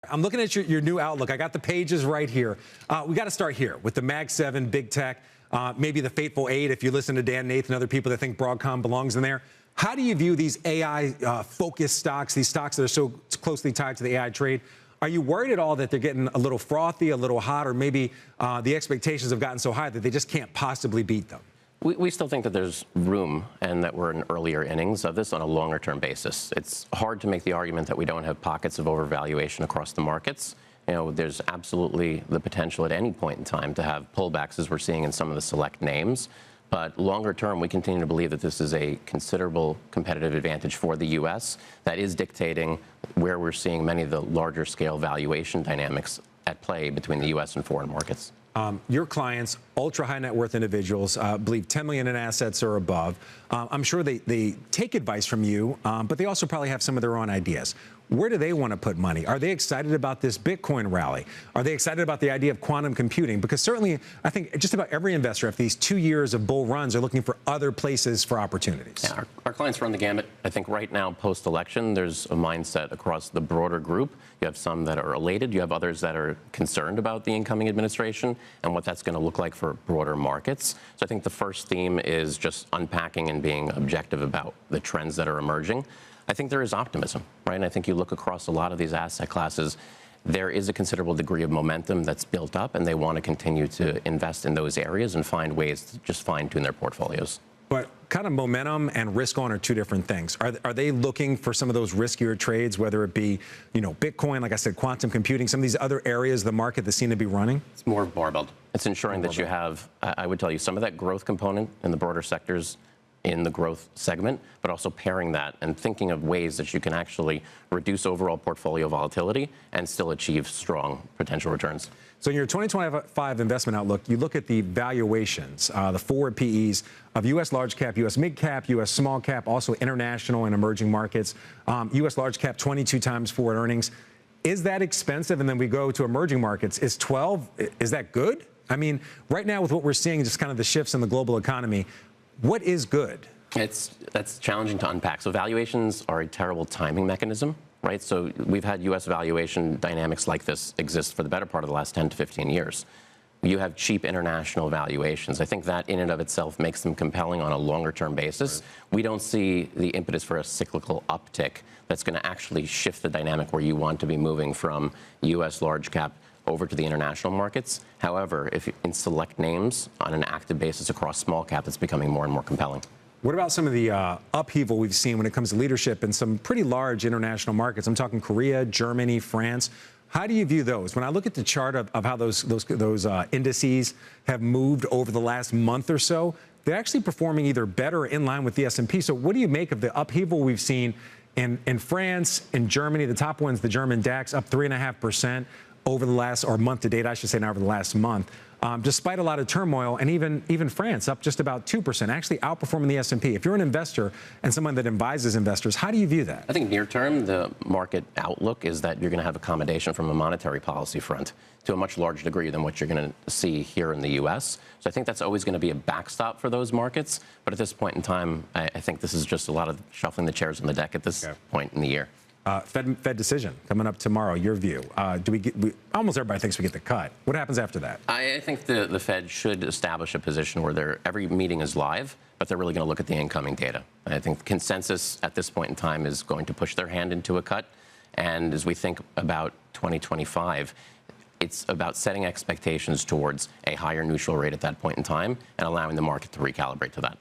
I'm looking at your new outlook. I got the pages right here. We got to start here with the Mag 7, big tech, maybe the fateful 8 if you listen to Dan Nath and other people that think Broadcom belongs in there. How do you view these AI-focused stocks, these stocks that are so closely tied to the AI trade? Are you worried at all that they're getting a little frothy, a little hot, or maybe the expectations have gotten so high that they just can't possibly beat them? We still think that there's room and that we're in earlier innings of this on a longer-term basis. It's hard to make the argument that we don't have pockets of overvaluation across the markets. You know, there's absolutely the potential at any point in time to have pullbacks, as we're seeing in some of the select names. But longer term, we continue to believe that this is a considerable competitive advantage for the U.S. that is dictating where we're seeing many of the larger scale valuation dynamics at play between the U.S. and foreign markets. Your clients, ultra high net worth individuals, believe 10 million in assets or above. I'm sure they take advice from you, but they also probably have some of their own ideas. Where do they want to put money? Are they excited about this Bitcoin rally? Are they excited about the idea of quantum computing? Because certainly, I think just about every investor after these 2 years of bull runs are looking for other places for opportunities. Yeah, our clients run the gamut. I think right now, post-election, there's a mindset across the broader group. You have some that are elated. You have others that are concerned about the incoming administration and what that's going to look like for broader markets. So I think the first theme is just unpacking and being objective about the trends that are emerging. I think there is optimism, right? And I think you look across a lot of these asset classes, there is a considerable degree of momentum that's built up, and they want to continue to invest in those areas and find ways to just fine-tune their portfolios. But kind of momentum and risk on are two different things. Are they looking for some of those riskier trades, whether it be, you know, Bitcoin, like I said, quantum computing, some of these other areas of the market that seem to be running? It's more barbelled. It's ensuring that you have, I would tell you, some of that growth component in the broader sectors in the growth segment, but also pairing that and thinking of ways that you can actually reduce overall portfolio volatility and still achieve strong potential returns. So in your 2025 investment outlook, you look at the valuations, the forward PEs of U.S. large cap, U.S. mid cap, U.S. small cap, also international and emerging markets. U.S. large cap, 22 times forward earnings. Is that expensive? And then we go to emerging markets. Is 12, is that good? I mean, right now with what we're seeing, just kind of the shifts in the global economy, what is good? That's challenging to unpack. So valuations are a terrible timing mechanism, right? So we've had U.S. valuation dynamics like this exist for the better part of the last 10 to 15 years. You have cheap international valuations. I think that in and of itself makes them compelling on a longer-term basis. Right. We don't see the impetus for a cyclical uptick that's going to actually shift the dynamic where you want to be moving from U.S. large cap over to the international markets. However, if in select names on an active basis across small cap, it's becoming more and more compelling. What about some of the upheaval we've seen when it comes to leadership in some pretty large international markets? I'm talking Korea, Germany, France. How do you view those? When I look at the chart of how those indices have moved over the last month or so, they're actually performing either better or in line with the S&P. So what do you make of the upheaval we've seen in France, in Germany? The top one's the German DAX, up 3.5%. Over the last, or month to date, I should say, now over the last month, despite a lot of turmoil, and even France up just about 2%, actually outperforming the S&P. If you're an investor and someone that advises investors, how do you view that? I think near term, the market outlook is that you're going to have accommodation from a monetary policy front to a much larger degree than what you're going to see here in the U.S. So I think that's always going to be a backstop for those markets. But at this point in time, I think this is just a lot of shuffling the chairs on the deck at this point in the year. Fed decision coming up tomorrow. Your view? Almost everybody thinks we get the cut. What happens after that? I think the Fed should establish a position where every meeting is live, but they're really going to look at the incoming data. I think the consensus at this point in time is going to push their hand into a cut. And as we think about 2025, it's about setting expectations towards a higher neutral rate at that point in time and allowing the market to recalibrate to that.